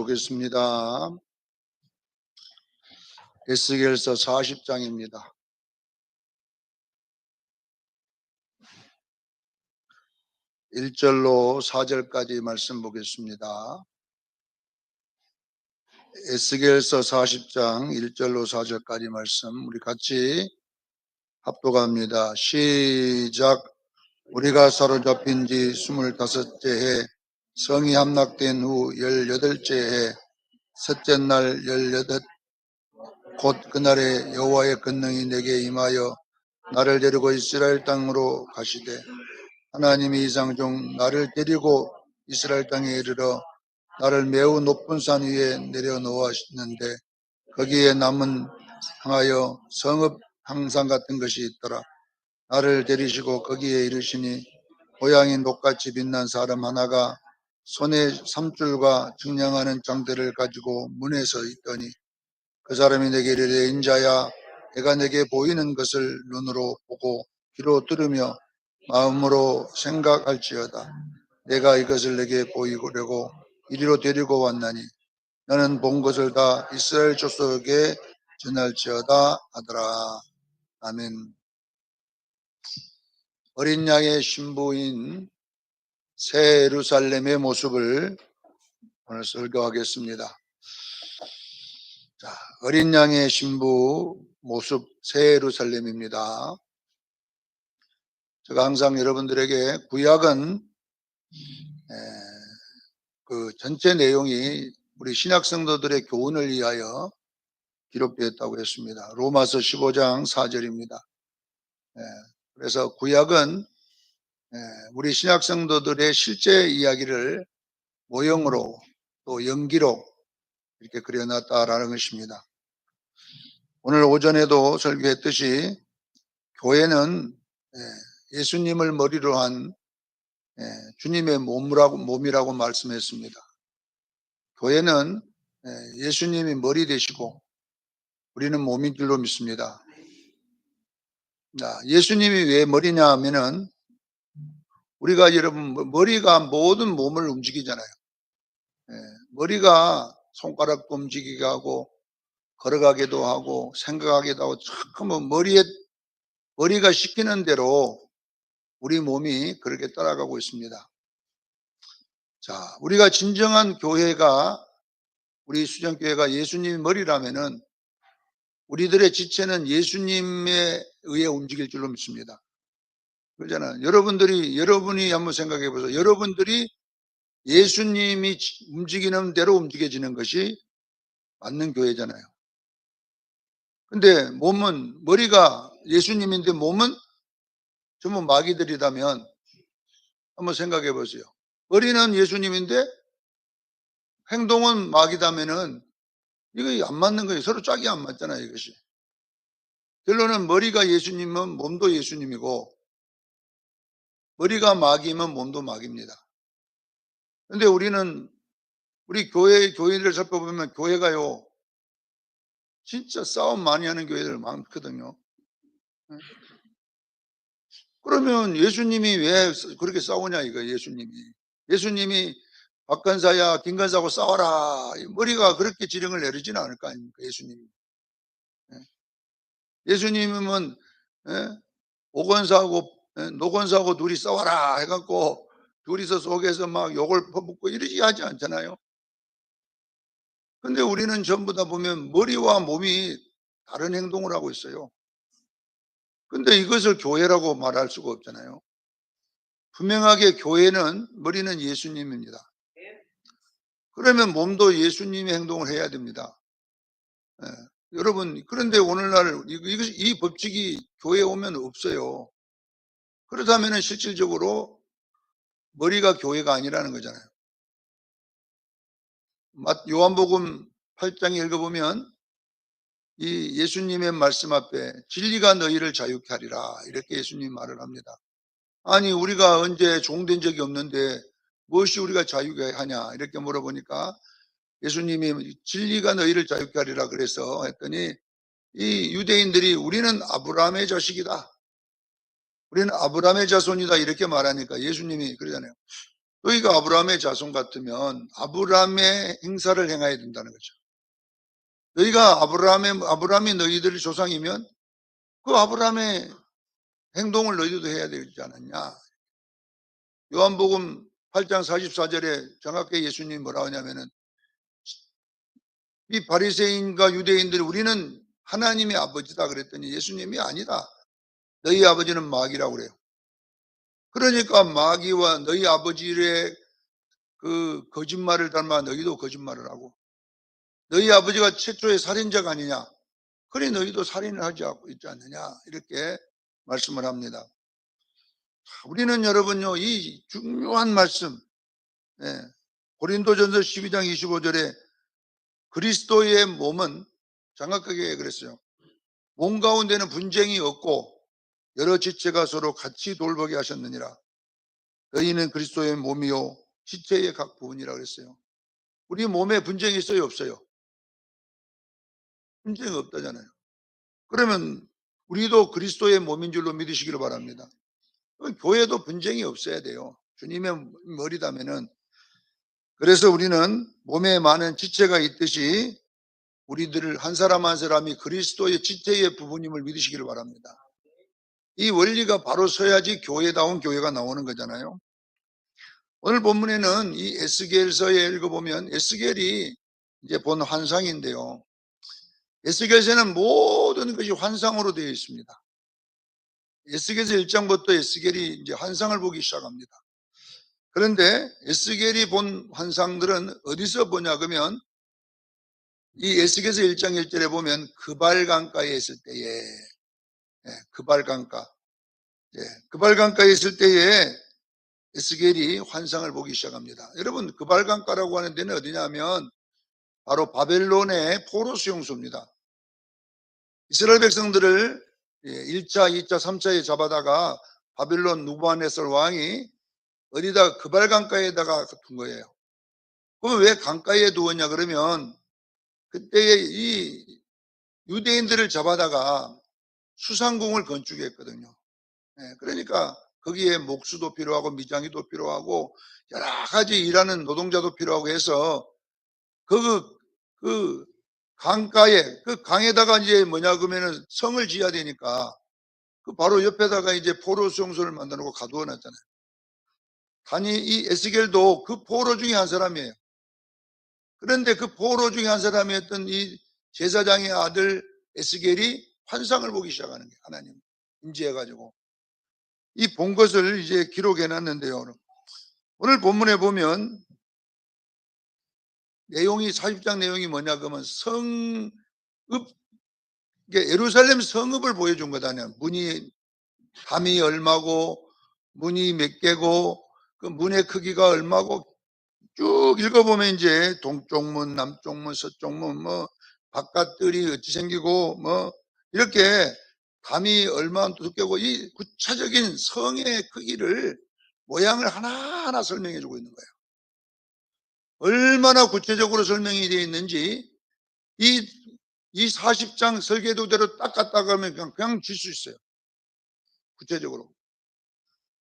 보겠습니다. 에스겔서 40장입니다. 1절로 4절까지 말씀 보겠습니다. 에스겔서 40장 1절로 4절까지 말씀 우리 같이 합독합니다. 시작. 우리가 사로잡힌 지 25째 해 성이 함락된 후 18째 해 셋째 날 18 곧 그날에 여호와의 권능이 내게 임하여 나를 데리고 이스라엘 땅으로 가시되 하나님이 이상중 나를 데리고 이스라엘 땅에 이르러 나를 매우 높은 산 위에 내려놓았는데 거기에 남은 향하여 성읍 항상 같은 것이 있더라. 나를 데리시고 거기에 이르시니 고양이 녹같이 빛난 사람 하나가 손에 삼줄과 측량하는 장대를 가지고 문에 서 있더니 그 사람이 내게 이르되 인자야 내가 내게 보이는 것을 눈으로 보고 귀로 들으며 마음으로 생각할지어다. 내가 이것을 내게 보이려고 이리로 데리고 왔나니 너는 본 것을 다 이스라엘 족속에게 전할지어다 하더라. 아멘. 어린 양의 신부인 새 예루살렘의 모습을 오늘 설교하겠습니다. 자, 어린 양의 신부 모습 새 예루살렘입니다. 제가 항상 여러분들에게 구약은 그 전체 내용이 우리 신약 성도들의 교훈을 위하여 기록되었다고 했습니다. 로마서 15장 4절입니다. 그래서 구약은 우리 신약 성도들의 실제 이야기를 모형으로 또 연기로 이렇게 그려놨다라는 것입니다. 오늘 오전에도 설교했듯이 교회는 예수님을 머리로 한 주님의 몸이라고 말씀했습니다. 교회는 예수님이 머리 되시고 우리는 몸인 줄로 믿습니다. 예수님이 왜 머리냐 하면은 우리가 여러분 머리가 모든 몸을 움직이잖아요. 머리가 손가락도 움직이게 하고 걸어가기도 하고 생각하기도 하고 참 머리가 시키는 대로 우리 몸이 그렇게 따라가고 있습니다. 자, 우리가 진정한 교회가 우리 수정교회가 예수님이 머리라면은 우리들의 지체는 예수님에 의해 움직일 줄로 믿습니다. 그러잖아요. 여러분이 한번 생각해 보세요. 여러분들이 예수님이 움직이는 대로 움직여지는 것이 맞는 교회잖아요. 근데 머리가 예수님인데 몸은 전부 마귀들이라면 한번 생각해 보세요. 머리는 예수님인데 행동은 마귀다면은 이거 안 맞는 거예요. 서로 짝이 안 맞잖아요, 이것이. 결론은 머리가 예수님이면 몸도 예수님이고 머리가 마귀면 몸도 마귀입니다. 근데 우리 교회들을 살펴보면 교회가요, 진짜 싸움 많이 하는 교회들 많거든요. 그러면 예수님이 왜 그렇게 싸우냐 이거 예수님이 박간사야 김간사하고 싸워라 머리가 그렇게 지령을 내리지는 않을 거 아닙니까 예수님이. 예수님은 오건사하고 노건사하고 둘이 싸워라 해갖고 둘이서 속에서 막 욕을 퍼붓고 이러지 하지 않잖아요. 근데 우리는 전부 다 보면 머리와 몸이 다른 행동을 하고 있어요. 근데 이것을 교회라고 말할 수가 없잖아요. 분명하게 교회는 머리는 예수님입니다. 그러면 몸도 예수님의 행동을 해야 됩니다. 여러분, 그런데 오늘날 이 법칙이 교회에 오면 없어요. 그렇다면 실질적으로 머리가 교회가 아니라는 거잖아요. 요한복음 8장에 읽어보면 이 예수님의 말씀 앞에 진리가 너희를 자유케 하리라 이렇게 예수님 말을 합니다. 아니 우리가 언제 종된 적이 없는데 무엇이 우리가 자유케 하냐 이렇게 물어보니까 예수님이 진리가 너희를 자유케 하리라 그래서 했더니 이 유대인들이 우리는 아브라함의 자식이다. 우리는 아브라함의 자손이다 이렇게 말하니까 예수님이 그러잖아요. 너희가 아브라함의 자손 같으면 아브라함의 행사를 행해야 된다는 거죠. 너희가 아브라함이 너희들의 조상이면 그 아브라함의 행동을 너희들도 해야 되지 않았냐. 요한복음 8장 44절에 정확하게 예수님이 뭐라고 하냐면은 이 바리새인과 유대인들이 우리는 하나님의 아버지다 그랬더니 예수님이 아니다. 너희 아버지는 마귀라고 그래요. 그러니까 마귀와 너희 아버지의 그 거짓말을 닮아 너희도 거짓말을 하고 너희 아버지가 최초의 살인자가 아니냐. 그래 너희도 살인을 하지 않고 있지 않느냐. 이렇게 말씀을 합니다. 우리는 여러분요, 이 중요한 말씀, 고린도전서 12장 25절에 그리스도의 몸은 정확하게 그랬어요. 몸 가운데는 분쟁이 없고 여러 지체가 서로 같이 돌보게 하셨느니라. 너희는 그리스도의 몸이요 지체의 각 부분이라 그랬어요. 우리 몸에 분쟁이 있어요, 없어요? 분쟁이 없다잖아요. 그러면 우리도 그리스도의 몸인 줄로 믿으시기를 바랍니다. 교회도 분쟁이 없어야 돼요. 주님의 머리다면은. 그래서 우리는 몸에 많은 지체가 있듯이 우리들 한 사람 한 사람이 그리스도의 지체의 부분임을 믿으시기를 바랍니다. 이 원리가 바로 서야지 교회다운 교회가 나오는 거잖아요. 오늘 본문에는 이 에스겔서에 읽어보면 에스겔이 이제 본 환상인데요. 에스겔서는 모든 것이 환상으로 되어 있습니다. 에스겔서 1장부터 에스겔이 이제 환상을 보기 시작합니다. 그런데 에스겔이 본 환상들은 어디서 보냐 그러면 이 에스겔서 1장 1절에 보면 그발강가에 있을 때에 그발강가 그발강가에 있을 때에 에스겔이 환상을 보기 시작합니다. 여러분 그발강가라고 하는 데는 어디냐면 바로 바벨론의 포로 수용소입니다. 이스라엘 백성들을 1차, 2차, 3차에 잡아다가 바벨론 누부갓네살 왕이 어디다 그발강가에다가 둔 거예요. 그럼 왜 강가에 두었냐 그러면 그때에 이 유대인들을 잡아다가 수상궁을 건축했거든요. 그러니까 거기에 목수도 필요하고 미장이도 필요하고 여러 가지 일하는 노동자도 필요하고 해서 그 강가에 그 강에다가 이제 뭐냐 그러면은 성을 지어야 되니까 그 바로 옆에다가 이제 포로 수용소를 만들어 놓고 가두어 놨잖아요. 단이 이 에스겔도 그 포로 중에 한 사람이에요. 그런데 그 포로 중에 한 사람이었던 이 제사장의 아들 에스겔이 환상을 보기 시작하는 거예요. 하나님 임재해가지고 이 본 것을 이제 기록해 놨는데요. 오늘 본문에 보면 내용이 40장 내용이 뭐냐 그러면 성읍 예루살렘 성읍을 보여준 거다요. 문이 담이 얼마고 문이 몇 개고 그 문의 크기가 얼마고 쭉 읽어보면 이제 동쪽 문, 남쪽 문, 서쪽 문, 뭐 바깥들이 어찌 생기고 뭐 이렇게 담이 얼마나 두께고 이 구체적인 성의 크기를 모양을 하나하나 설명해 주고 있는 거예요. 얼마나 구체적으로 설명이 되어 있는지 이 40장 설계도대로 딱 갖다 가면 그냥 질 수 있어요. 구체적으로.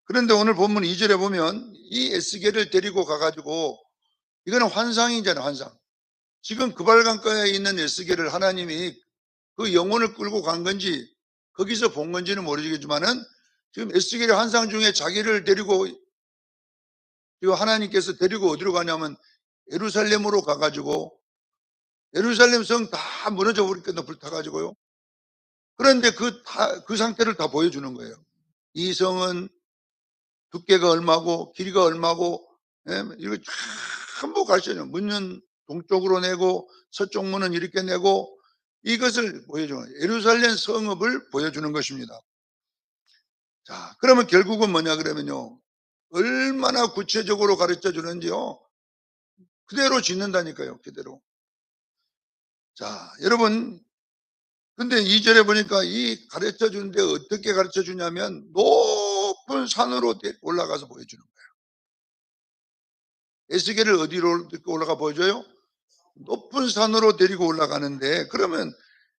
그런데 오늘 본문 2절에 보면 이 에스겔을 데리고 가가지고 이거는 환상이잖아요, 환상. 지금 그발강가에 있는 에스겔을 하나님이 그 영혼을 끌고 간 건지 거기서 본 건지는 모르겠지만은 지금 에스겔의 환상 중에 자기를 데리고 지금 하나님께서 데리고 어디로 가냐면 예루살렘으로 가가지고 예루살렘 성 다 무너져 버리겠다 불타가지고요. 그런데 그 상태를 다 보여주는 거예요. 이 성은 두께가 얼마고 길이가 얼마고 이거 전부 가르쳐줘요. 문은 동쪽으로 내고 서쪽 문은 이렇게 내고 이것을 보여주는 거예요. 예루살렘 성읍을 보여주는 것입니다. 자, 그러면 결국은 뭐냐 그러면요. 얼마나 구체적으로 가르쳐 주는지요. 그대로 짓는다니까요. 그대로. 자, 여러분 근데 2절에 보니까 이 가르쳐 주는데 어떻게 가르쳐 주냐면 높은 산으로 올라가서 보여주는 거예요. 에스겔을 어디로 올라가 보여줘요? 높은 산으로 데리고 올라가는데 그러면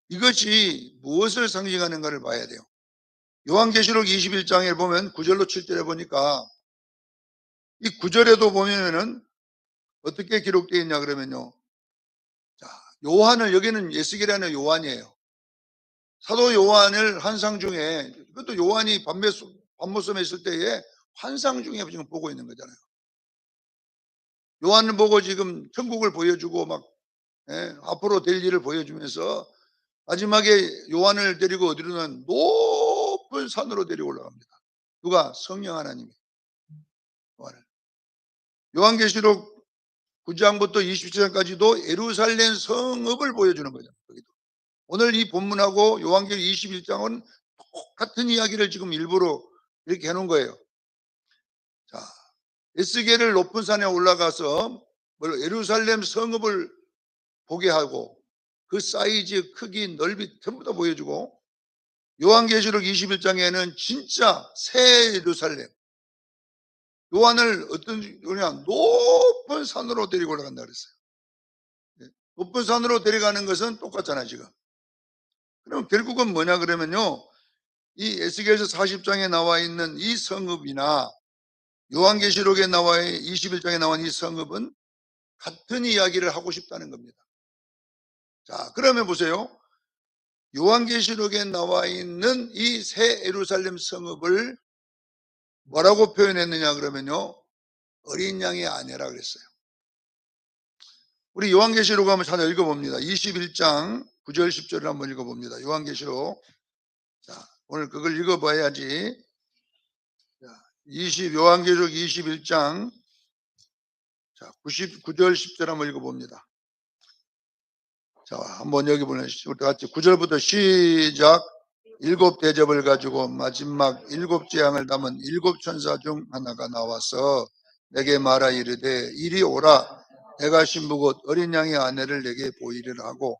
이것이 무엇을 상징하는가를 봐야 돼요. 요한계시록 21장에 보면 9절로 7절에 보니까 이 구절에도 보면은 어떻게 기록되어 있냐 그러면요. 자, 요한을, 여기는 에스겔이라는 요한이에요. 사도 요한을 환상 중에, 그것도 요한이 밤모섬에 있을 때에 환상 중에 지금 보고 있는 거잖아요. 요한을 보고 지금 천국을 보여주고 막, 앞으로 될 일을 보여주면서 마지막에 요한을 데리고 어디로는 높은 산으로 데리고 올라갑니다. 누가? 성령 하나님이 요한을. 요한계시록 9장부터 27장까지도 예루살렘 성읍을 보여주는 거죠. 여기도. 오늘 이 본문하고 요한계시록 21장은 똑같은 이야기를 지금 일부러 이렇게 해놓은 거예요. 자, 에스겔을 높은 산에 올라가서 예루살렘 성읍을 보게 하고 그 사이즈, 크기, 넓이 전부 다 보여주고, 요한계시록 21장에는 진짜 새 예루살렘, 요한을 어떤 그냥 높은 산으로 데리고 올라간다 그랬어요. 높은 산으로 데려가는 것은 똑같잖아요 지금. 그럼 결국은 뭐냐 그러면요, 이 에스겔서 40장에 나와 있는 이 성읍이나 요한계시록에 나와 21장에 나온 이 성읍은 같은 이야기를 하고 싶다는 겁니다. 자, 그러면 보세요. 요한계시록에 나와 있는 이 새 예루살렘 성읍을 뭐라고 표현했느냐 그러면요, 어린 양의 아내라 그랬어요. 우리 요한계시록 한번 찾아 읽어봅니다. 21장 9절 10절을 한번 읽어봅니다. 요한계시록. 자, 오늘 그걸 읽어봐야지. 요한계시록 21장 99절 10절 한번 읽어봅니다. 자, 한번 여기 보내주시죠. 우리 같이 9절부터 시작. 일곱 대접을 가지고 마지막 일곱 재앙을 담은 일곱 천사 중 하나가 나와서 내게 말하 이르되 이리 오라. 내가 신부 곧 어린 양의 아내를 내게 보이리라 하고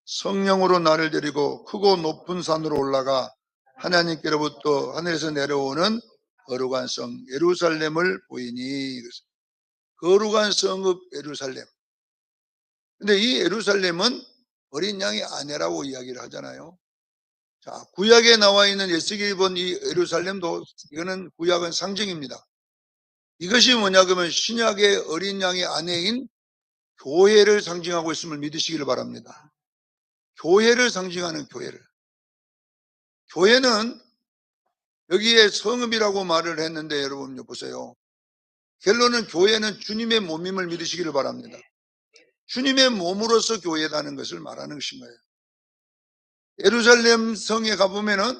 성령으로 나를 데리고 크고 높은 산으로 올라가 하나님께로부터 하늘에서 내려오는 거룩한 성 예루살렘을 보이니. 거룩한 성읍 예루살렘. 근데 이 예루살렘은 어린 양의 아내라고 이야기를 하잖아요. 자, 구약에 나와 있는 에스겔이 본 이 예루살렘도 이거는 구약은 상징입니다. 이것이 뭐냐 그러면 신약의 어린 양의 아내인 교회를 상징하고 있음을 믿으시기를 바랍니다. 교회를 상징하는 교회를. 교회는 여기에 성읍이라고 말을 했는데 여러분 보세요. 결론은 교회는 주님의 몸임을 믿으시기를 바랍니다. 주님의 몸으로서 교회라는 것을 말하는 것인 거예요. 예루살렘 성에 가보면은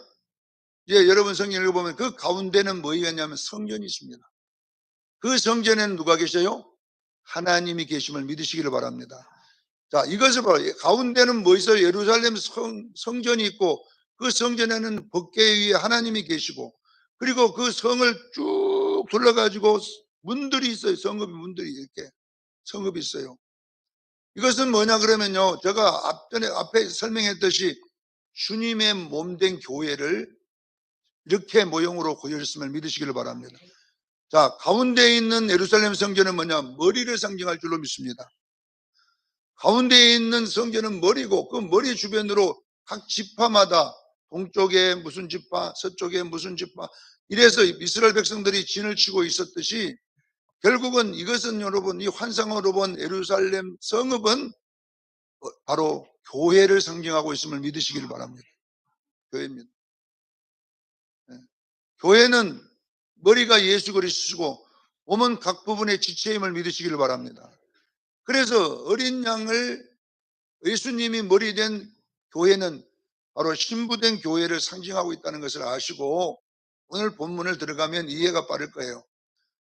이제 여러분 성경 읽어보면 그 가운데는 뭐가 있냐면 성전이 있습니다. 그 성전에는 누가 계셔요? 하나님이 계심을 믿으시기를 바랍니다. 자, 이것을 봐요. 가운데는 뭐 있어요? 예루살렘 성전이 있고 그 성전에는 법궤 위에 하나님이 계시고 그리고 그 성을 쭉 둘러가지고 문들이 있어요. 성읍이 문들이 이렇게 성읍이 있어요. 이것은 뭐냐 그러면요, 제가 앞에 설명했듯이 주님의 몸된 교회를 이렇게 모형으로 보여줬음을 믿으시기를 바랍니다. 자, 가운데 있는 예루살렘 성전은 뭐냐? 머리를 상징할 줄로 믿습니다. 가운데에 있는 성전은 머리고 그 머리 주변으로 각 지파마다 동쪽에 무슨 지파, 서쪽에 무슨 지파, 이래서 이스라엘 백성들이 진을 치고 있었듯이 결국은 이것은 여러분 이 환상으로 본 예루살렘 성읍은 바로 교회를 상징하고 있음을 믿으시기를 바랍니다. 교회입니다. 교회는 머리가 예수 그리스도시고 몸은 각 부분의 지체임을 믿으시기를 바랍니다. 그래서 어린 양을 예수님이 머리 된 교회는 바로 신부된 교회를 상징하고 있다는 것을 아시고 오늘 본문을 들어가면 이해가 빠를 거예요.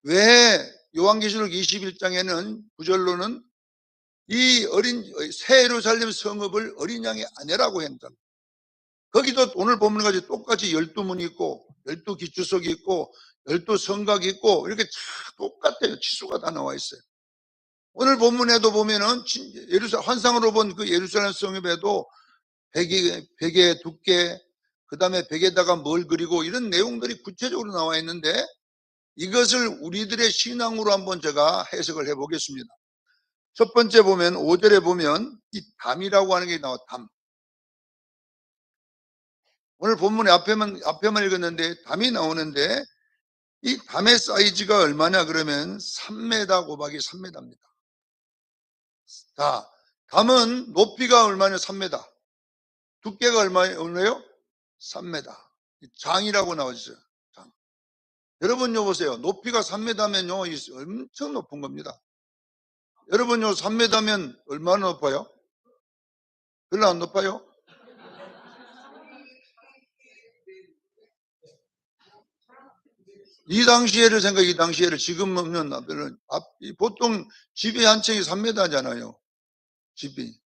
왜 요한계시록 21장에는 9절로는 이 새 예루살렘 성읍을 어린 양의 아내라고 했다. 거기도 오늘 본문 가지고 똑같이 12문이 있고 12기초석이 있고 12성각이 있고 이렇게 똑같아요. 치수가 다 나와 있어요. 오늘 본문에도 보면은 환상으로 본 그 예루살렘 성읍에도 벽에 두께, 그 다음에 벽에다가 뭘 그리고 이런 내용들이 구체적으로 나와 있는데 이것을 우리들의 신앙으로 한번 제가 해석을 해 보겠습니다. 첫 번째 보면 5절에 보면 이 담이라고 하는 게 나와. 담. 오늘 본문에 앞에만 읽었는데 담이 나오는데 이 담의 사이즈가 얼마냐 그러면 3m 곱하기 3m입니다. 자, 담은 높이가 얼마냐? 3m. 두께가 얼마예요? 3m. 장이라고 나와있어요. 장. 여러분요 보세요. 높이가 3m면요 엄청 높은 겁니다. 여러분요 3m면 얼마나 높아요? 별로 안 높아요? 이 당시에를 생각해. 이 당시에를 지금은 보통 집이 한 채이 3m잖아요. 집이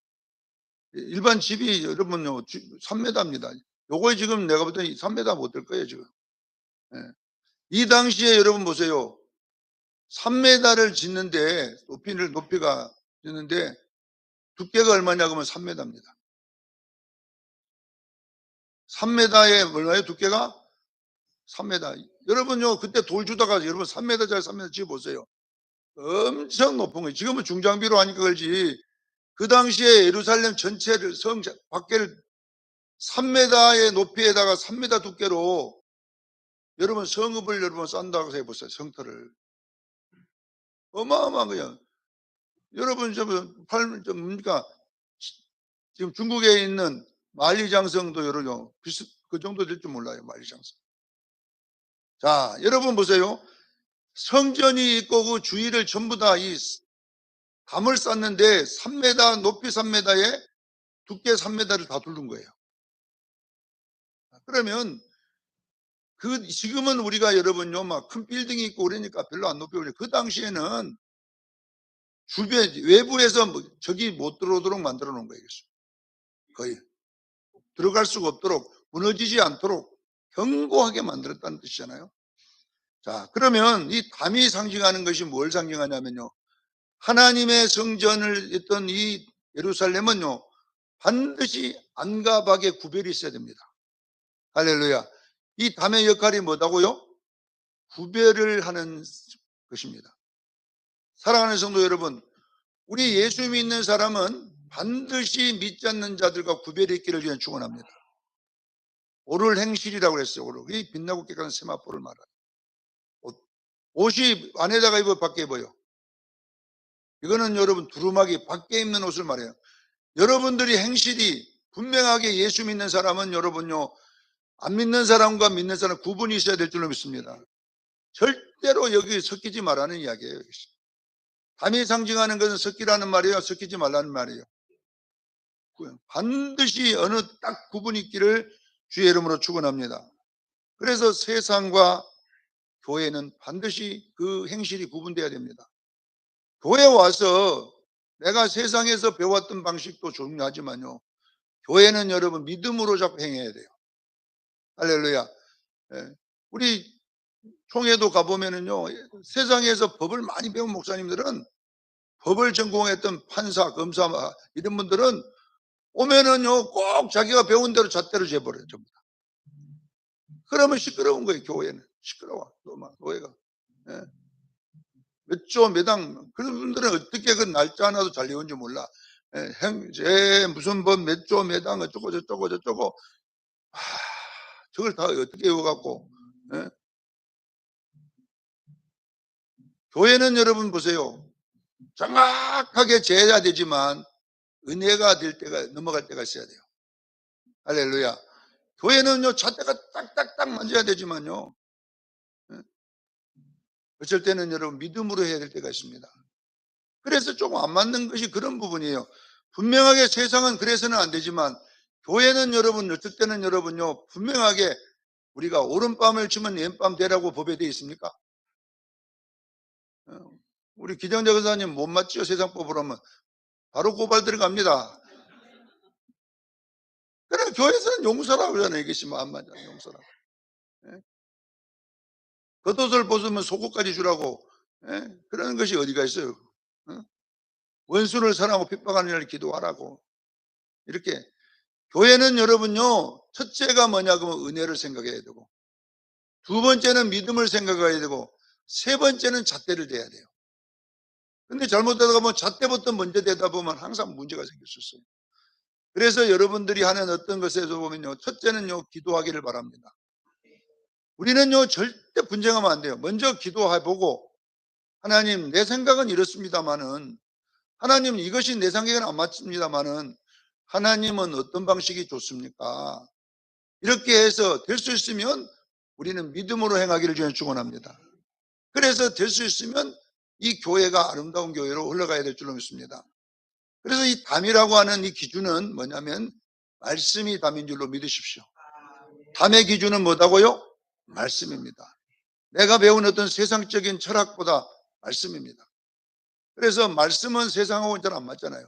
일반 집이 여러분요 3m입니다. 요거 지금 내가 볼 때 3m 못 될 거예요 지금. 예. 이 당시에 여러분 보세요. 3m를 짓는데 높이가 짓는데 두께가 얼마냐 그러면 3m입니다. 3m에 얼마예요? 두께가 3m. 여러분요 그때 돌 주다가 여러분 3m짜리 3m 지어보세요. 엄청 높은 거예요. 지금은 중장비로 하니까 그렇지 그 당시에 예루살렘 전체를 성 밖에를 3m의 높이에다가 3m 두께로 여러분 성읍을 여러분 싼다고 해보세요. 성터를. 어마어마한 거예요. 여러분 뭡니까 지금 중국에 있는 만리장성도 여러분 그 정도 될 줄 몰라요. 만리장성. 자 여러분 보세요. 성전이 있고 그 주위를 전부 다 이 담을 쌓는데 3m 높이 3m에 두께 3m를 다 두른 거예요. 그러면 지금은 우리가 여러분요 막 큰 빌딩이 있고 그러니까 별로 안 높이 올려. 그 당시에는 주변 외부에서 저기 못 들어오도록 만들어 놓은 거예요. 거의 들어갈 수가 없도록 무너지지 않도록 견고하게 만들었다는 뜻이잖아요. 자 그러면 이 담이 상징하는 것이 뭘 상징하냐면요 하나님의 성전을 했던 이 예루살렘은요 반드시 안과 밖의 구별이 있어야 됩니다. 할렐루야. 이 담의 역할이 뭐다고요? 구별을 하는 것입니다. 사랑하는 성도 여러분, 우리 예수 믿는 사람은 반드시 믿지 않는 자들과 구별이 있기를 위해 축원합니다. 오를 행실이라고 그랬어요. 오를. 이 빛나고 깨끗한 세마포를 말하요. 옷이 안에다가 입어 밖에 입어요. 이거는 여러분 두루마기 밖에 입는 옷을 말해요. 여러분들이 행실이 분명하게 예수 믿는 사람은 여러분요 안 믿는 사람과 믿는 사람 구분이 있어야 될 줄로 믿습니다. 절대로 여기 섞이지 말라는 이야기예요. 담이 상징하는 것은 섞이라는 말이에요. 섞이지 말라는 말이에요. 반드시 어느 딱 구분이 있기를 주의 이름으로 축원합니다. 그래서 세상과 교회는 반드시 그 행실이 구분돼야 됩니다. 교회 와서 내가 세상에서 배웠던 방식도 중요하지만요. 교회는 여러분 믿음으로 자꾸 행해야 돼요. 할렐루야. 우리 총회도 가보면은요, 세상에서 법을 많이 배운 목사님들은 법을 전공했던 판사, 검사, 이런 분들은 오면은요, 꼭 자기가 배운 대로 잣대로 재버려요, 전부 다. 그러면 시끄러운 거예요, 교회는. 시끄러워, 교회가. 몇 조, 몇 당, 그런 분들은 어떻게 그 날짜 하나도 잘 외운지 몰라. 무슨 법, 몇 조, 몇 당, 어쩌고 저쩌고. 저걸 다 어떻게 외워갖고. 교회는 여러분 보세요. 정확하게 재야 되지만 은혜가 될 때가 넘어갈 때가 있어야 돼요. 할렐루야. 교회는요 잣대가 딱딱딱 만져야 되지만요 어쩔 때는 여러분 믿음으로 해야 될 때가 있습니다. 그래서 조금 안 맞는 것이 그런 부분이에요. 분명하게 세상은 그래서는 안 되지만 교회는 여러분 어쩔 때는 여러분요 분명하게 우리가 오른밤을 치면 왼밤 되라고 법에 되어 있습니까? 우리 기정자 의사님 못 맞지요? 세상법으로 하면 바로 고발 들어갑니다. 그래 교회에서는 용서라고 그러잖아요. 이것이 안 맞아 용서라고. 겉옷을 벗으면 속옷까지 주라고. 그런 것이 어디가 있어요? 원수를 사랑하고 핍박하는 일을 기도하라고. 이렇게 교회는 여러분요 첫째가 뭐냐 그러면 은혜를 생각해야 되고 두 번째는 믿음을 생각해야 되고 세 번째는 잣대를 대야 돼요. 근데 잘못되다 보면 잣대부터 먼저 대다 보면 항상 문제가 생길 수 있어요. 그래서 여러분들이 하는 어떤 것에서 보면요 첫째는요 기도하기를 바랍니다. 우리는요, 절대 분쟁하면 안 돼요. 먼저 기도해보고, 하나님, 내 생각은 이렇습니다마는, 하나님, 이것이 내 생각에는 안 맞습니다마는, 하나님은 어떤 방식이 좋습니까? 이렇게 해서 될 수 있으면 우리는 믿음으로 행하기를 주님 축원합니다. 그래서 될 수 있으면 이 교회가 아름다운 교회로 흘러가야 될 줄로 믿습니다. 그래서 이 담이라고 하는 이 기준은 뭐냐면 말씀이 담인 줄로 믿으십시오. 담의 기준은 뭐다고요? 말씀입니다. 내가 배운 어떤 세상적인 철학보다 말씀입니다. 그래서 말씀은 세상하고는 잘 안 맞잖아요.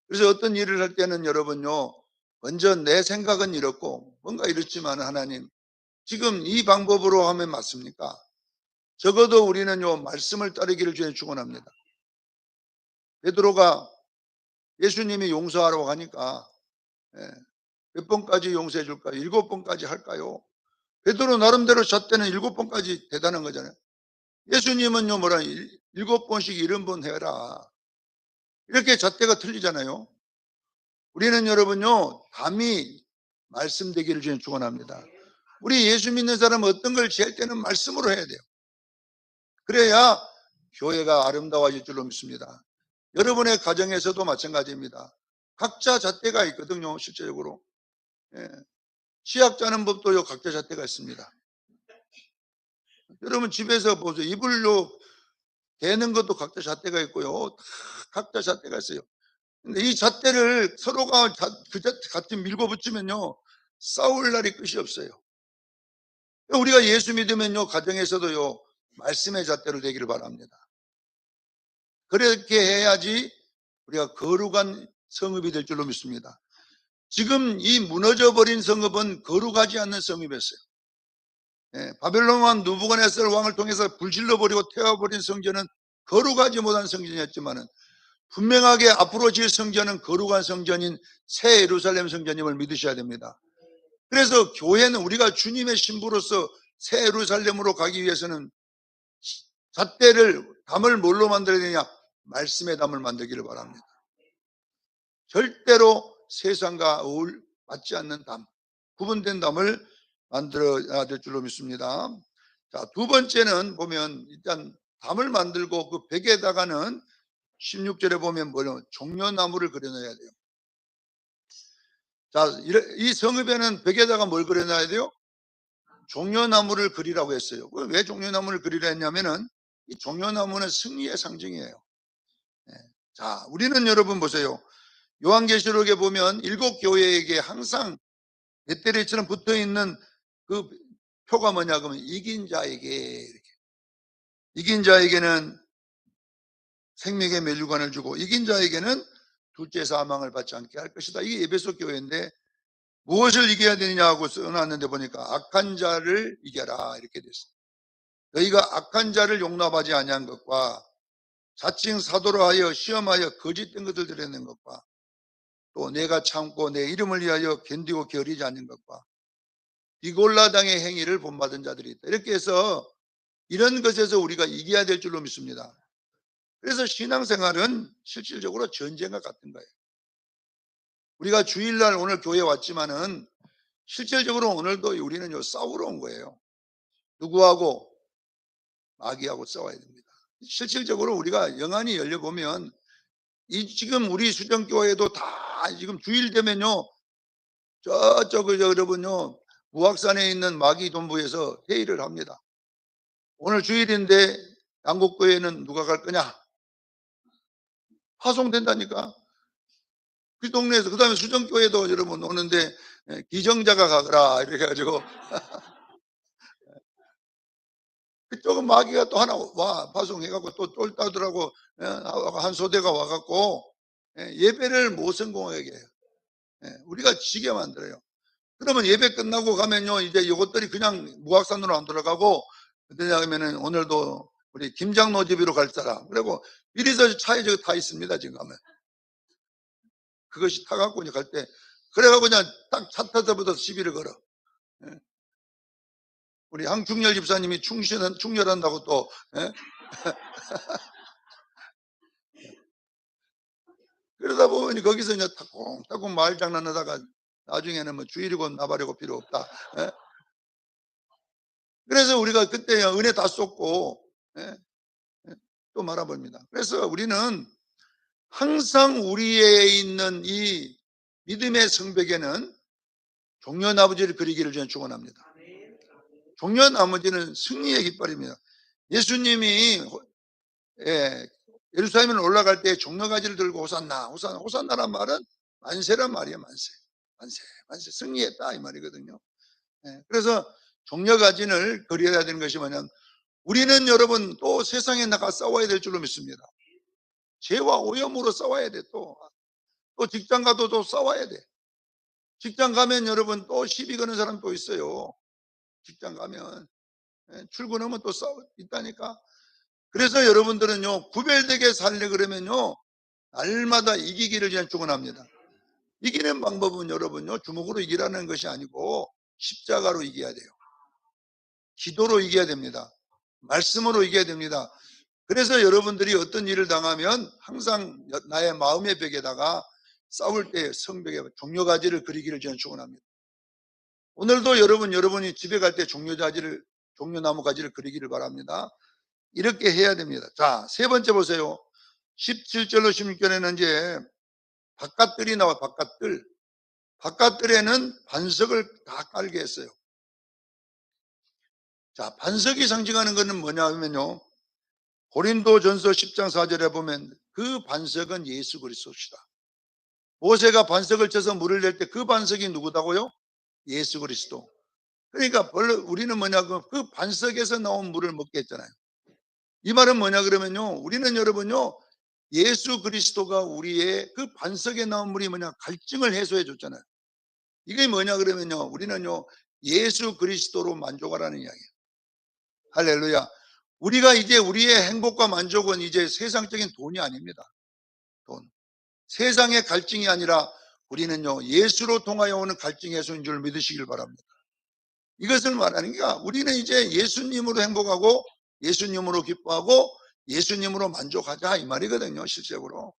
그래서 어떤 일을 할 때는 여러분요, 먼저 내 생각은 이렇고 뭔가 이렇지만 하나님, 지금 이 방법으로 하면 맞습니까? 적어도 우리는요, 말씀을 따르기를 주님 축원합니다. 베드로가 예수님이 용서하라고 하니까 예, 몇 번까지 용서해 줄까요? 7번까지 할까요? 베드로 나름대로 잣대는 7번까지 대단한 거잖아요. 예수님은요, 뭐라 7번씩 70번 해라. 이렇게 잣대가 틀리잖아요. 우리는 여러분요, 담이 말씀되기를 주님 축원합니다. 우리 예수 믿는 사람은 어떤 걸 지을 때는 말씀으로 해야 돼요. 그래야 교회가 아름다워질 줄로 믿습니다. 여러분의 가정에서도 마찬가지입니다. 각자 잣대가 있거든요, 실제적으로. 예. 치약 짜는 법도요, 각자 잣대가 있습니다. 여러분 집에서 보세요. 이불로 대는 것도 각자 잣대가 있고요. 각자 잣대가 있어요. 근데 이 잣대를 서로가 같이 밀고 붙이면요, 싸울 날이 끝이 없어요. 우리가 예수 믿으면요, 가정에서도요, 말씀의 잣대로 되기를 바랍니다. 그렇게 해야지 우리가 거룩한 성읍이 될 줄로 믿습니다. 지금 이 무너져버린 성읍은 거룩하지 않는 성읍이었어요. 예, 바벨론 왕 느부갓네살 왕을 통해서 불질러버리고 태워버린 성전은 거룩하지 못한 성전이었지만은 분명하게 앞으로 지을 성전은 거룩한 성전인 새 예루살렘 성전임을 믿으셔야 됩니다. 그래서 교회는 우리가 주님의 신부로서 새 예루살렘으로 가기 위해서는 잣대를, 담을 뭘로 만들어야 되냐? 말씀의 담을 만들기를 바랍니다. 절대로 세상과 맞지 않는 담, 구분된 담을 만들어야 될 줄로 믿습니다. 자, 두 번째는 보면 일단 담을 만들고 그 벽에다가는 16절에 보면 뭐냐, 종려나무를 그려놔야 돼요. 자, 이 성읍에는 벽에다가 뭘 그려놔야 돼요? 종려나무를 그리라고 했어요. 왜 종려나무를 그리라 했냐면은 이 종려나무는 승리의 상징이에요. 네. 자, 우리는 여러분 보세요. 요한계시록에 보면 7교회에게 항상 배터리처럼 붙어 있는 그 표가 뭐냐 그러면 이긴 자에게, 이렇게. 이긴 자에게는 생명의 멸류관을 주고 이긴 자에게는 둘째 사망을 받지 않게 할 것이다. 이게 에베소 교회인데 무엇을 이겨야 되느냐고 써놨는데 보니까 악한 자를 이겨라 이렇게 됐어요. 너희가 악한 자를 용납하지 아니한 것과 자칭 사도로 하여 시험하여 거짓된 것을 드러낸 것과 또 내가 참고 내 이름을 위하여 견디고 게으르지 않는 것과 디골라당의 행위를 본받은 자들이 있다. 이렇게 해서 이런 것에서 우리가 이겨야 될 줄로 믿습니다. 그래서 신앙생활은 실질적으로 전쟁과 같은 거예요. 우리가 주일날 오늘 교회에 왔지만은 실질적으로 오늘도 우리는 싸우러 온 거예요. 누구하고? 마귀하고 싸워야 됩니다. 실질적으로 우리가 영안이 열려보면 지금 우리 수정교회도 다 지금 주일 되면요, 여러분요, 무악산에 있는 마귀 본부에서 회의를 합니다. 오늘 주일인데 양곡교회는 누가 갈 거냐? 파송된다니까. 그 동네에서. 그 다음에 수정교회도 여러분 오는데 기정자가 가거라 이렇게 해가지고 그쪽은 마귀가 또 하나 와 파송해갖고 또 쫄따더라고. 한 소대가 와갖고 예배를 못 성공하게 해요. 우리가 지게 만들어요. 그러면 예배 끝나고 가면요, 이제 이것들이 그냥 무악산으로 안 들어가고 어떠냐 하면은 오늘도 우리 김장로 집으로 갈 사람. 그리고 미리서 차에 저기 타 있습니다. 지금 가면 그것이 타갖고 이제 갈 때 그래가지고 그냥 딱 차 타서부터 시비를 걸어. 예. 우리 한충렬 집사님이 충렬한다고 또 그러다 보면 거기서 이제 타콩타콩 마을 장난하다가 나중에는 뭐 주일이고 나발이고 필요 없다. 예? 그래서 우리가 그때 은혜 다 쏟고, 예, 예, 또 말아봅니다. 그래서 우리는 항상 우리에 있는 이 믿음의 성벽에는 종려나머지를 그리기를 저는 축원합니다. 종려나머지는 승리의 깃발입니다. 예수님이 예, 예루살렘에 올라갈 때 종려가지를 들고 호산나, 호산나, 호산나란 말은 만세란 말이에요. 만세, 만세, 만세, 승리했다 이 말이거든요. 예, 그래서 종려가진을 그려야 되는 것이 뭐냐면, 우리는 여러분 또 세상에 나가 싸워야 될 줄로 믿습니다. 죄와 오염으로 싸워야 돼. 또 직장 가도 또 싸워야 돼. 직장 가면 여러분 또 시비 거는 사람 또 있어요. 직장 가면, 예, 출근하면 또 싸워 있다니까. 그래서 여러분들은요, 구별되게 살려 그러면요, 날마다 이기기를 그냥 축원합니다. 이기는 방법은 여러분요, 주먹으로 이기라는 것이 아니고 십자가로 이겨야 돼요. 기도로 이겨야 됩니다. 말씀으로 이겨야 됩니다. 그래서 여러분들이 어떤 일을 당하면 항상 나의 마음의 벽에다가 싸울 때 성벽에 종려가지를 그리기를 저는 축원합니다. 오늘도 여러분이 집에 갈 때 종려나무 가지를 그리기를 바랍니다. 이렇게 해야 됩니다. 자, 세 번째 보세요. 17절로 16절에는 이제 바깥들이 나와. 바깥들. 바깥들에는 반석을 다 깔게 했어요. 자, 반석이 상징하는 것은 뭐냐 하면요, 고린도전서 10장 4절에 보면 그 반석은 예수 그리스도시다. 모세가 반석을 쳐서 물을 낼 때 그 반석이 누구다고요? 예수 그리스도. 그러니까 우리는 뭐냐고, 그 반석에서 나온 물을 먹게 했잖아요. 이 말은 뭐냐 그러면요, 우리는 여러분요, 예수 그리스도가 우리의 그 반석에 나온 물이 뭐냐, 갈증을 해소해 줬잖아요. 이게 뭐냐 그러면요, 우리는요, 예수 그리스도로 만족하라는 이야기예요. 할렐루야. 우리가 이제 우리의 행복과 만족은 이제 세상적인 돈이 아닙니다. 돈. 세상의 갈증이 아니라 우리는요, 예수로 통하여 오는 갈증 해소인 줄 믿으시길 바랍니다. 이것을 말하니까 우리는 이제 예수님으로 행복하고 예수님으로 기뻐하고 예수님으로 만족하자 이 말이거든요. 실제로.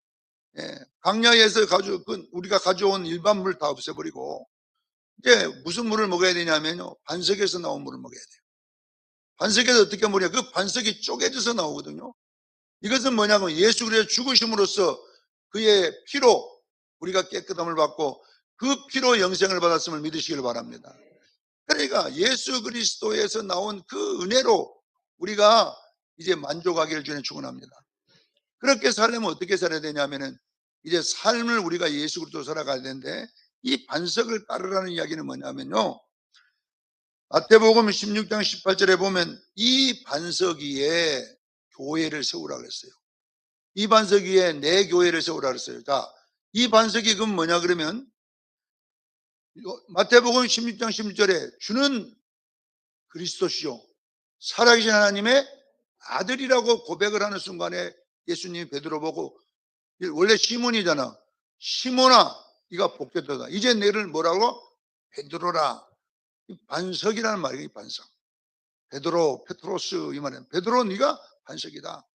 예, 광야에서 우리가 가져온 일반 물 다 없애버리고 이제 무슨 물을 먹어야 되냐면요, 반석에서 나온 물을 먹어야 돼요. 반석에서 어떻게 먹냐, 그 반석이 쪼개져서 나오거든요. 이것은 뭐냐면 예수 그리스도의 죽으심으로써 그의 피로 우리가 깨끗함을 받고 그 피로 영생을 받았음을 믿으시길 바랍니다. 그러니까 예수 그리스도에서 나온 그 은혜로 우리가 이제 만족하기를 주님 축원합니다. 그렇게 살려면 어떻게 살아야 되냐면은, 이제 삶을 우리가 예수 그리스도로 살아가야 되는데, 이 반석을 따르라는 이야기는 뭐냐면요, 마태복음 16장 18절에 보면 이 반석 위에 교회를 세우라 그랬어요. 이 반석 위에 내 교회를 세우라 그랬어요. 자, 이 반석이 그럼 뭐냐 그러면, 마태복음 16장 16절에 주는 그리스도시요 살아계신 하나님의 아들이라고 고백을 하는 순간에 예수님이 베드로 보고, 원래 시몬이잖아. 시몬아, 네가 복되도다. 이제 너를 뭐라고? 베드로라. 반석이라는 말이에요. 반석. 베드로, 페트로스 이 말은 베드로 네가 반석이다.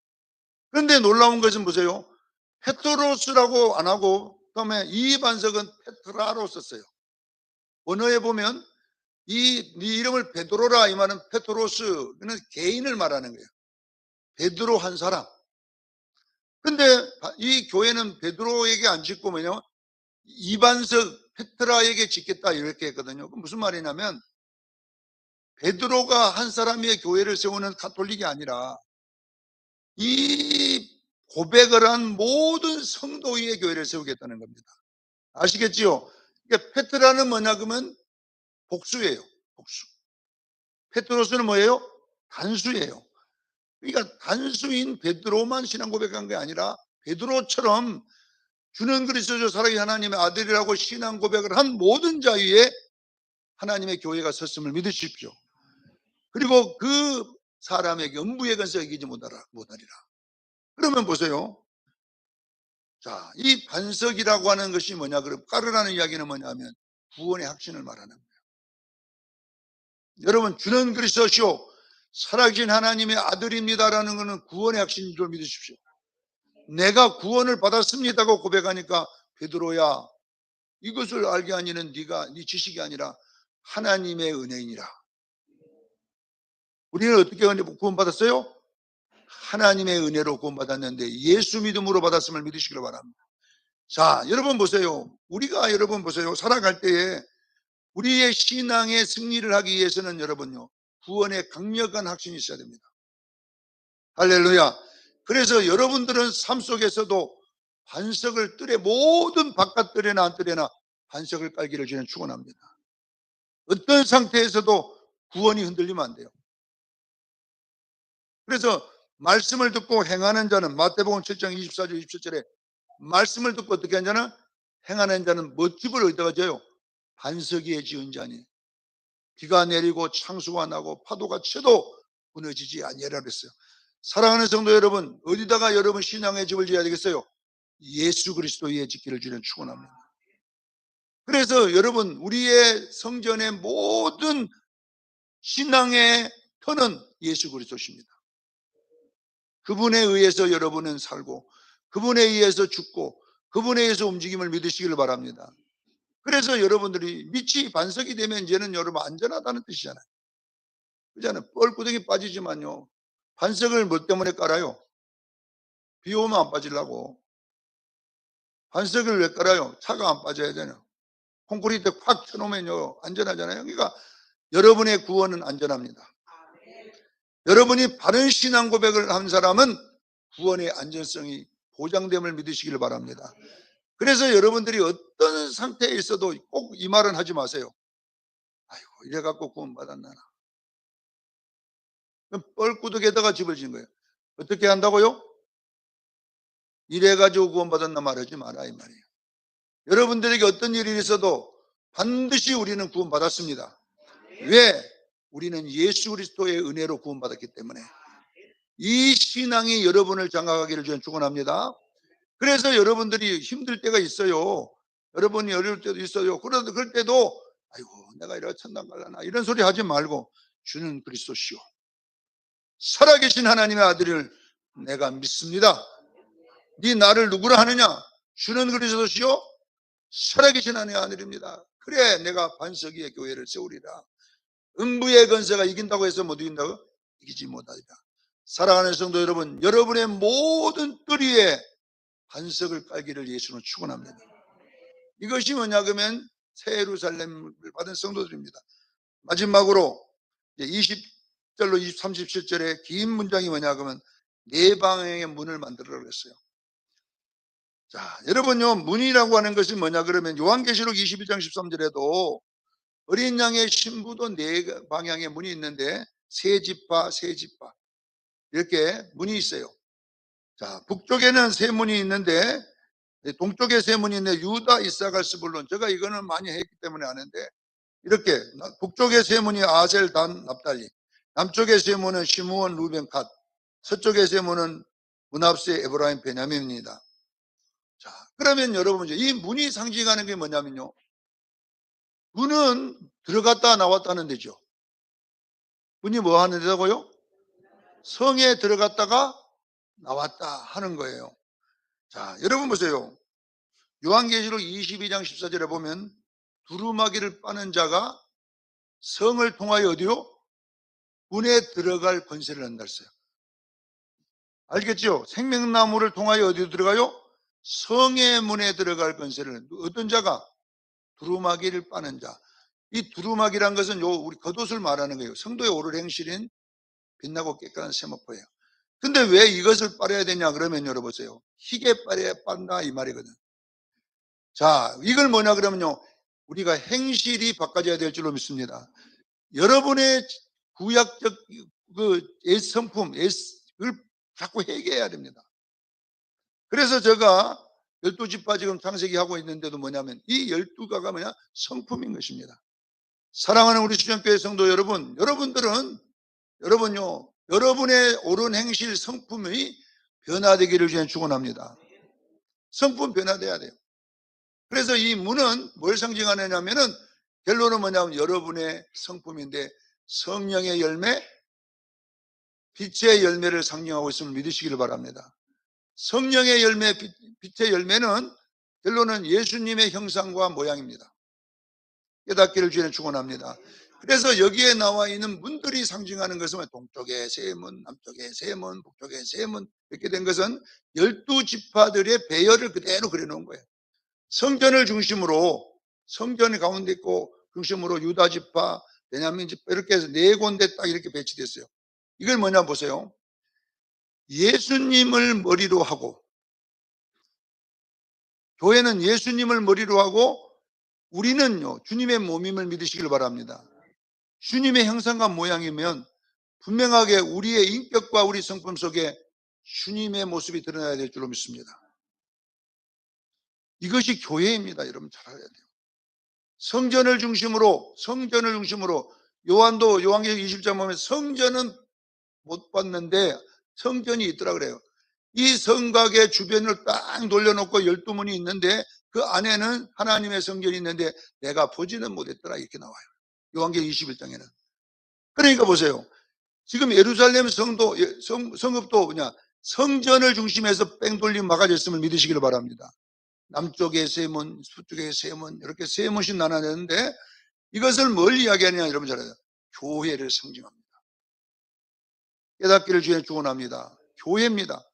그런데 놀라운 것은 보세요. 페트로스라고 안 하고 그다음에 이 반석은 페트라로 썼어요. 원어에 보면 네 이름을 베드로라 이 말은 페트로스는 개인을 말하는 거예요. 베드로 한 사람. 근데 이 교회는 베드로에게 안 짓고 뭐냐면 이반석 페트라에게 짓겠다 이렇게 했거든요. 그럼 무슨 말이냐면 베드로가 한 사람의 교회를 세우는 가톨릭이 아니라 이 고백을 한 모든 성도 위의 교회를 세우겠다는 겁니다. 아시겠지요? 그러니까 페트라는 뭐냐 그러면 복수예요. 복수. 페트로스는 뭐예요? 단수예요. 그러니까 단수인 베드로만 신앙 고백한 게 아니라 베드로처럼 주는 그리스도 살아계신 하나님의 아들이라고 신앙 고백을 한 모든 자 위에 하나님의 교회가 섰음을 믿으십시오. 그리고 그 사람에게 음부의 권세가 이기지 못하리라. 그러면 보세요. 자, 이 반석이라고 하는 것이 뭐냐, 그럼 까르라는 이야기는 뭐냐면 구원의 확신을 말하는 거예요. 여러분, 주는 그리스도시요 살아계신 하나님의 아들입니다라는 것은 구원의 확신인 줄 믿으십시오. 내가 구원을 받았습니다고 고백하니까 베드로야, 이것을 알게 하니는 네 지식이 아니라 하나님의 은혜이니라. 우리는 어떻게 구원받았어요? 하나님의 은혜로 구원받았는데 예수 믿음으로 받았음을 믿으시길 바랍니다. 자, 여러분 보세요. 여러분 보세요. 살아갈 때에 우리의 신앙의 승리를 하기 위해서는 여러분요, 구원의 강력한 확신이 있어야 됩니다. 할렐루야. 그래서 여러분들은 삶 속에서도 반석을 모든 바깥뜰에나 안뜰에나 반석을 깔기를 저는 축원합니다. 어떤 상태에서도 구원이 흔들리면 안 돼요. 그래서 말씀을 듣고 행하는 자는, 마태복음 7장 24절 27절에 말씀을 듣고 어떻게 하는 자는, 행하는 자는 멋집을 어디다가 져요? 반석 위에 지은 자니 비가 내리고 창수가 나고 파도가 쳐도 무너지지 아니하리라 그랬어요. 사랑하는 성도 여러분, 어디다가 여러분 신앙의 집을 지어야 되겠어요? 예수 그리스도 위에 짓기를 주는 축원합니다. 그래서 여러분, 우리의 성전의 모든 신앙의 터는 예수 그리스도십니다. 그분에 의해서 여러분은 살고, 그분에 의해서 죽고, 그분에 의해서 움직임을 믿으시기를 바랍니다. 그래서 여러분들이 밑이 반석이 되면 이제는 여러분 안전하다는 뜻이잖아요. 그잖아요. 뻘구덩이 빠지지만요, 반석을 뭐 때문에 깔아요? 비 오면 안 빠지려고. 반석을 왜 깔아요? 차가 안 빠져야 되냐. 콘크리트 팍 쳐놓으면요, 안전하잖아요. 그러니까 여러분의 구원은 안전합니다. 여러분이 바른 신앙 고백을 한 사람은 구원의 안전성이 보장됨을 믿으시길 바랍니다. 그래서 여러분들이 어떤 상태에 있어도 꼭 이 말은 하지 마세요. 아이고, 이래갖고 구원 받았나. 그럼 뻘구덕에다가 집을 지은 거예요. 어떻게 한다고요? 이래가지고 구원 받았나 말하지 마라 이 말이에요. 여러분들에게 어떤 일이 있어도 반드시 우리는 구원 받았습니다. 왜? 우리는 예수 그리스도의 은혜로 구원 받았기 때문에. 이 신앙이 여러분을 장악하기를 저는 축원합니다. 그래서 여러분들이 힘들 때가 있어요. 여러분이 어려울 때도 있어요. 그럴 때도 아이고, 내가 이래 천당 갈라나 이런 소리 하지 말고, 주는 그리스도시오, 살아계신 하나님의 아들을 내가 믿습니다. 네 나를 누구라 하느냐? 주는 그리스도시요 살아계신 하나님의 아들입니다. 그래 내가 반석 위에 교회를 세우리라. 음부의 권세가 이긴다고 해서 못 이긴다고? 이기지 못하리라. 사랑하는 성도 여러분, 여러분의 모든 뜰 위에 반석을 깔기를 예수는 축원합니다. 이것이 뭐냐 그러면 새 예루살렘을 받은 성도들입니다. 마지막으로 20절로 37절에 긴 문장이 뭐냐 그러면 네 방향의 문을 만들으라고 했어요. 자, 여러분요, 문이라고 하는 것이 뭐냐 그러면 요한계시록 21장 13절에도 어린 양의 신부도 네 방향의 문이 있는데 세 지파 이렇게 문이 있어요. 자, 북쪽에는 세 문이 있는데, 동쪽에 세 문이 있는데 유다, 이사갈, 스불론. 제가 이거는 많이 했기 때문에 아는데, 이렇게 북쪽의 세 문이 아셀, 단, 납달리, 남쪽의 세 문은 시므온, 루벤, 갓, 서쪽의 세 문은 문합세, 에브라임, 베냐민입니다. 자, 그러면 여러분, 이 문이 상징하는 게 뭐냐면요, 문은 들어갔다 나왔다는 데죠. 문이 뭐 하는 데다고요? 성에 들어갔다가 나왔다 하는 거예요. 자, 여러분 보세요. 요한계시록 22장 14절에 보면 두루마기를 빠는 자가 성을 통하여 어디요? 문에 들어갈 권세를 한다 했어요. 알겠죠? 생명나무를 통하여 어디로 들어가요? 성의 문에 들어갈 권세를. 어떤 자가? 두루마기를 빠는 자. 이 두루마기란 것은 우리 겉옷을 말하는 거예요. 성도의 옳은 행실인 빛나고 깨끗한 세마포예요. 근데 왜 이것을 빨아야 되냐 그러면 열어보세요. 희게 빨아야 빤다 이 말이거든. 자, 이걸 뭐냐 그러면요, 우리가 행실이 바꿔져야 될 줄로 믿습니다. 여러분의 구약적 성품, 을 자꾸 회개해야 됩니다. 그래서 제가 12지파 지금 창세기 하고 있는데도 뭐냐면 이 12가가 뭐냐? 성품인 것입니다. 사랑하는 우리 수정교회 성도 여러분, 여러분요, 여러분의 옳은 행실 성품이 변화되기를 저는 축원합니다. 성품 변화돼야 돼요. 그래서 이 문은 뭘 상징하느냐면은 결론은 뭐냐면 여러분의 성품인데 성령의 열매, 빛의 열매를 상징하고 있음을 믿으시기를 바랍니다. 성령의 열매, 빛의 열매는 결론은 예수님의 형상과 모양입니다. 깨닫기를 주는 축원합니다. 그래서 여기에 나와 있는 문들이 상징하는 것은 동쪽에 세 문, 남쪽에 세 문, 북쪽에 세 문, 이렇게 된 것은 12지파들의 배열을 그대로 그려놓은 거예요. 성전을 중심으로, 성전이 가운데 있고 중심으로 유다지파, 베냐민지파 이렇게 해서 네 군데 딱 이렇게 배치됐어요. 이걸 뭐냐 보세요. 예수님을 머리로 하고, 교회는 예수님을 머리로 하고 우리는요 주님의 몸임을 믿으시길 바랍니다. 주님의 형상과 모양이면 분명하게 우리의 인격과 우리 성품 속에 주님의 모습이 드러나야 될 줄로 믿습니다. 이것이 교회입니다. 여러분 잘 알아야 돼요. 성전을 중심으로 요한도 요한계시록 20장 보면 성전은 못 봤는데 성전이 있더라 그래요. 이 성곽의 주변을 딱 돌려놓고 12문이 있는데 그 안에는 하나님의 성전이 있는데 내가 보지는 못했더라 이렇게 나와요. 요한계시록 21장에는. 그러니까 보세요. 지금 예루살렘 성읍도 뭐냐 성전을 중심해서 뺑돌림 막아져 있음을 믿으시기를 바랍니다. 남쪽에 세 문, 서쪽에 세 문, 이렇게 세 문씩 나눠내는데 이것을 뭘 이야기하느냐 여러분 잘 알아요. 교회를 상징합니다. 깨닫기를 주에 축원합니다. 교회입니다.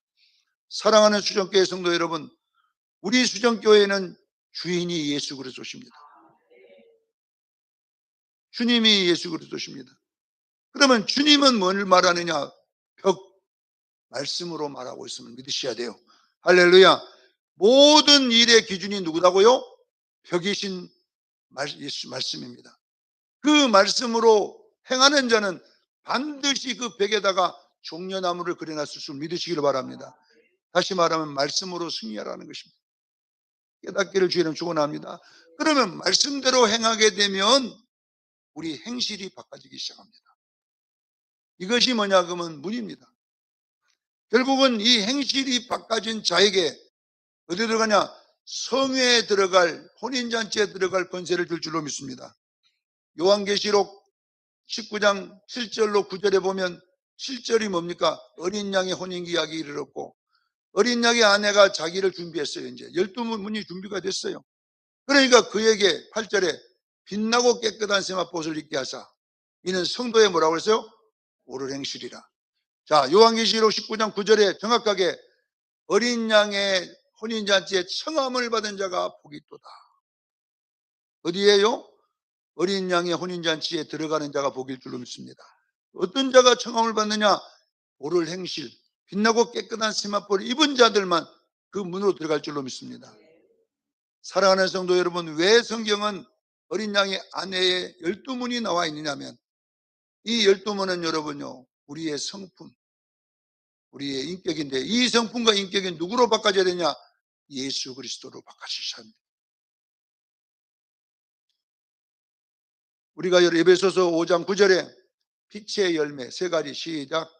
사랑하는 수정교회 성도 여러분, 우리 수정교회는 주인이 예수 그리스도십니다. 주님이 예수 그리스도십니다. 그러면 주님은 뭘 말하느냐? 벽, 말씀으로 말하고 있음을 믿으셔야 돼요. 할렐루야. 모든 일의 기준이 누구다고요? 벽이신 예수 말씀입니다. 그 말씀으로 행하는 자는 반드시 그 벽에다가 종려나무를 그려놨을 줄 믿으시기를 바랍니다. 다시 말하면 말씀으로 승리하라는 것입니다. 깨닫기를 주의는 축원합니다. 그러면 말씀대로 행하게 되면 우리 행실이 바꿔지기 시작합니다. 이것이 뭐냐 그러면 문입니다. 결국은 이 행실이 바꿔진 자에게 어디 들어가냐? 성회에 들어갈, 혼인잔치에 들어갈 권세를 줄 줄로 믿습니다. 요한계시록 19장 7절로 9절에 보면 7절이 뭡니까? 어린 양의 혼인기약이 이르렀고 어린 양의 아내가 자기를 준비했어요. 이제 12문이 준비가 됐어요. 그러니까 그에게 8절에 빛나고 깨끗한 세마포옷을 입게 하사 이는 성도의 뭐라고 했어요? 옳은 행실이라. 자, 요한계시록 19장 9절에 정확하게 어린 양의 혼인잔치에 청함을 받은 자가 복이 있도다. 어디에요? 어린 양의 혼인잔치에 들어가는 자가 복일 줄로 믿습니다. 어떤 자가 청함을 받느냐? 옳은 행실, 빛나고 깨끗한 세마포를 입은 자들만 그 문으로 들어갈 줄로 믿습니다. 사랑하는 성도 여러분, 왜 성경은 어린 양의 아내의 12문이 나와 있느냐면 이 12문은 여러분요 우리의 성품, 우리의 인격인데 이 성품과 인격이 누구로 바꿔져야 되냐? 예수 그리스도로 바꿔주셔야 합니다. 우리가 에베소서 5장 9절에 빛의 열매 세 가지 시작.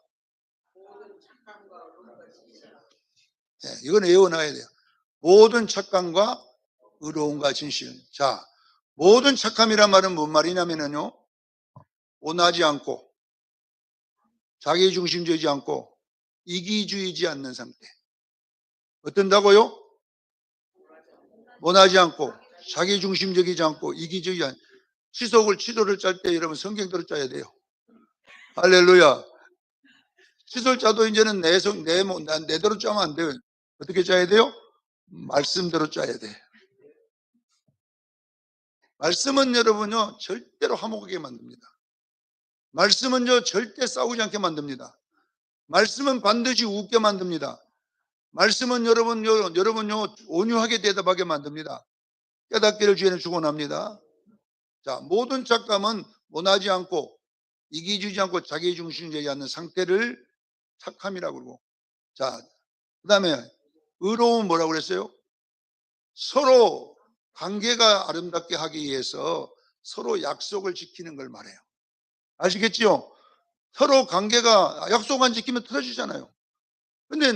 네, 이건 외워놔야 돼요. 모든 착함과 의로움과 진실. 자, 모든 착함이란 말은 뭔 말이냐면요 온하지 않고 자기중심적이지 않고 이기주의지 않는 상태. 어떤다고요? 원하지 않고 자기중심적이지 않고 이기주의지 않고 치도를 짤 때 여러분 성경대로 짜야 돼요. 할렐루야. 치도를 짜도 이제는 내대로 짜면 안 돼요. 어떻게 짜야 돼요? 말씀대로 짜야 돼. 말씀은 여러분요 절대로 화목하게 만듭니다. 말씀은요 절대 싸우지 않게 만듭니다. 말씀은 반드시 웃게 만듭니다. 말씀은 여러분요 온유하게 대답하게 만듭니다. 깨닫기를 주에는 축원합니다. 자, 모든 착감은 원하지 않고 이기주지 않고 자기중심적이지 않는 상태를 착함이라고 그러고, 자, 그 다음에 의로움은 뭐라고 그랬어요? 서로 관계가 아름답게 하기 위해서 서로 약속을 지키는 걸 말해요. 아시겠죠? 서로 관계가 약속 안 지키면 틀어지잖아요. 근데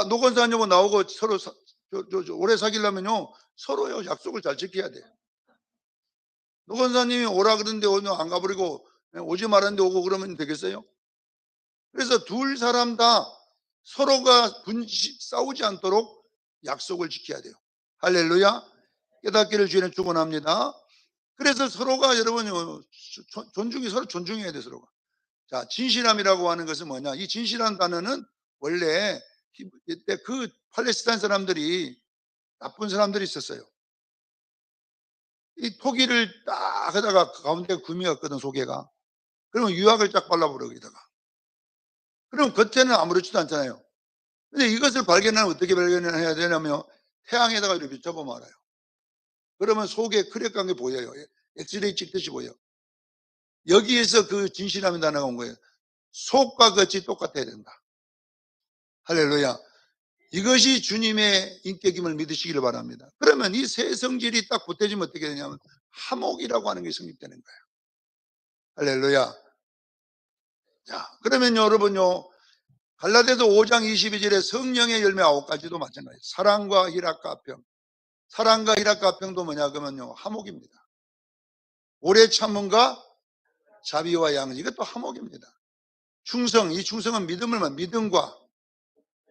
노건사님하고 나오고 서로 오래 사귀려면요 서로요 약속을 잘 지켜야 돼요. 노건사님이 오라 그러는데 오면 안 가버리고 오지 말았는데 오고 그러면 되겠어요? 그래서 둘 사람 다 서로가 싸우지 않도록 약속을 지켜야 돼요. 할렐루야. 깨닫기를 주에는 축원합니다. 그래서 서로가 여러분 존중이 서로 존중해야 돼 서로가. 자, 진실함이라고 하는 것은 뭐냐? 이 진실한 단어는 원래 이때 그 팔레스타인 사람들이 나쁜 사람들이 있었어요. 이 토기를 딱 하다가 가운데 금이었거든 소개가. 그러면 유약을 쫙 발라버려 여기다가. 그럼 겉에는 아무렇지도 않잖아요. 근데 이것을 발견하면 어떻게 발견을 해야 되냐면 태양에다가 이렇게 비춰보면 알아요. 그러면 속에 크랙한 게 보여요. 엑스레이 찍듯이 보여. 여기에서 그 진실함이 나가 온 거예요. 속과 겉이 똑같아야 된다. 할렐루야. 이것이 주님의 인격임을 믿으시기를 바랍니다. 그러면 이 세 성질이 딱 보태지면 어떻게 되냐면 화목이라고 하는 게 성립되는 거예요. 할렐루야. 자, 그러면 여러분요, 갈라디아서 5장 22절에 성령의 열매 9가지도 마찬가지예요. 사랑과 희락과 평. 사랑과 희락과 평도 뭐냐 그러면요, 화목입니다. 오래 참음과 자비와 양지, 이것도 화목입니다. 충성, 이 충성은 믿음과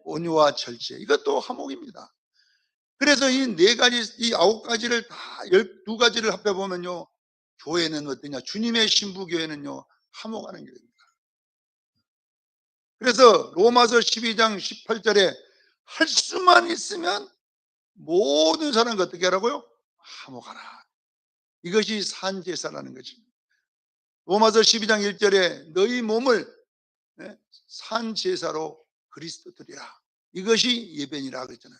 온유와 절제, 이것도 화목입니다. 그래서 이 4가지, 이 9가지를 다 12가지를 합해보면요, 교회는 어떠냐? 주님의 신부교회는요, 화목하는 교회입니다. 그래서 로마서 12장 18절에 할 수만 있으면 모든 사람과 어떻게 하라고요? 화목하라. 이것이 산제사라는 거지. 로마서 12장 1절에 너희 몸을 산제사로 그리스도 드리라. 이것이 예배니라 그랬잖아요.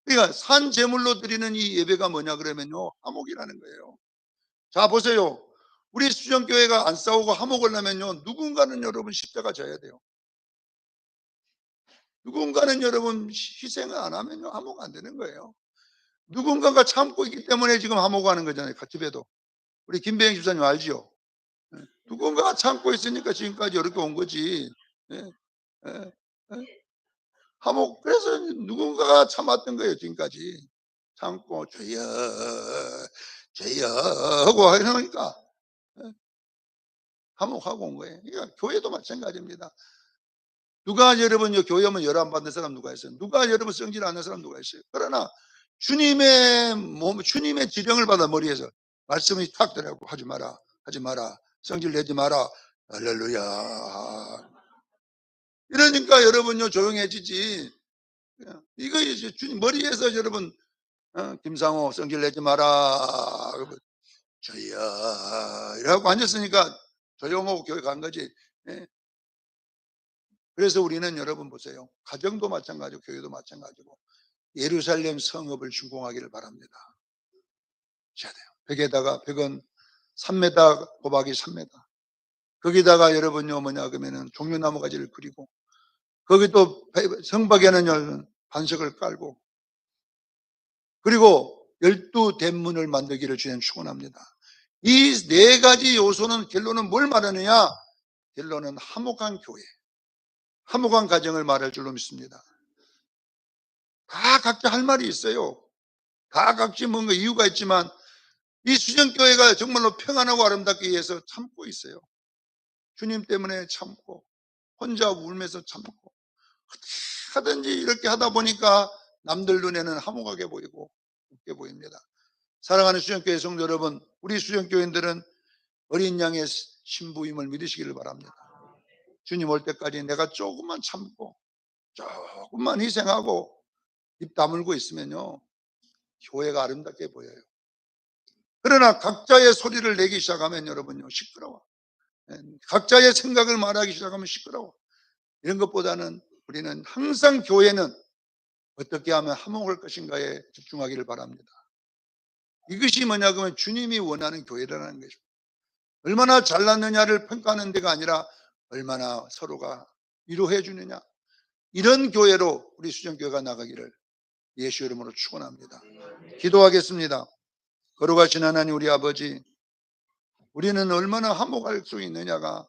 그러니까 산제물로 드리는 이 예배가 뭐냐 그러면요, 화목이라는 거예요. 자, 보세요. 우리 수정교회가 안 싸우고 화목을 하면요, 누군가는 여러분 십자가 져야 돼요. 누군가는 여러분 희생을 안 하면요, 화목 안 되는 거예요. 누군가가 참고 있기 때문에 지금 화목하는 거잖아요. 같이 봬도. 우리 김배영 집사님 알지요? 누군가가 참고 있으니까 지금까지 이렇게 온 거지. 예, 예, 예. 화목, 그래서 누군가가 참았던 거예요, 지금까지. 참고, 주여, 주여, 하고 하니까 화목하고 온 거예요. 그러니까 교회도 마찬가지입니다. 누가 여러분 교회 오면 열안 받는 사람 누가 있어요? 누가 여러분 성질 안 하는 사람 누가 있어요? 그러나 주님의 몸, 주님의 지령을 받아 머리에서 말씀이 탁 들어가고 하지 마라, 하지 마라, 성질 내지 마라. 할렐루야. 이러니까 여러분요 조용해지지. 이거 이제 주님 머리에서 여러분 김상호 성질 내지 마라. 저야 이라고 앉았으니까 조용하고 교회 간 거지. 예. 그래서 우리는 여러분 보세요. 가정도 마찬가지고 교회도 마찬가지고 예루살렘 성읍을 준공하기를 바랍니다. 해야 돼요. 벽은 3m 곱하기 3m. 거기다가 여러분요 뭐냐 그러면은 종려나무 가지를 그리고 거기 또 성벽에는 반석을 깔고 그리고 12대문을 만들기를 주님 축원합니다. 이 4가지 요소는 결론은 뭘 말하느냐? 결론은 화목한 교회, 화목한 가정을 말할 줄로 믿습니다. 다 각자 할 말이 있어요. 다 각자 뭔가 이유가 있지만 이 수정교회가 정말로 평안하고 아름답기 위해서 참고 있어요. 주님 때문에 참고 혼자 울면서 참고 하든지 이렇게 하다 보니까 남들 눈에는 화목하게 보이고 웃게 보입니다. 사랑하는 수정교회 성도 여러분, 우리 수정교인들은 어린 양의 신부임을 믿으시기를 바랍니다. 주님 올 때까지 내가 조금만 참고 조금만 희생하고 입 다물고 있으면요 교회가 아름답게 보여요. 그러나 각자의 소리를 내기 시작하면 여러분요 시끄러워. 각자의 생각을 말하기 시작하면 시끄러워. 이런 것보다는 우리는 항상 교회는 어떻게 하면 화목할 것인가에 집중하기를 바랍니다. 이것이 뭐냐 그러면 주님이 원하는 교회라는 거죠. 얼마나 잘났느냐를 평가하는 데가 아니라 얼마나 서로가 위로해 주느냐, 이런 교회로 우리 수정교회가 나가기를 예수 이름으로 축원합니다. 기도하겠습니다. 거룩하신 하나님 우리 아버지, 우리는 얼마나 화목할 수 있느냐가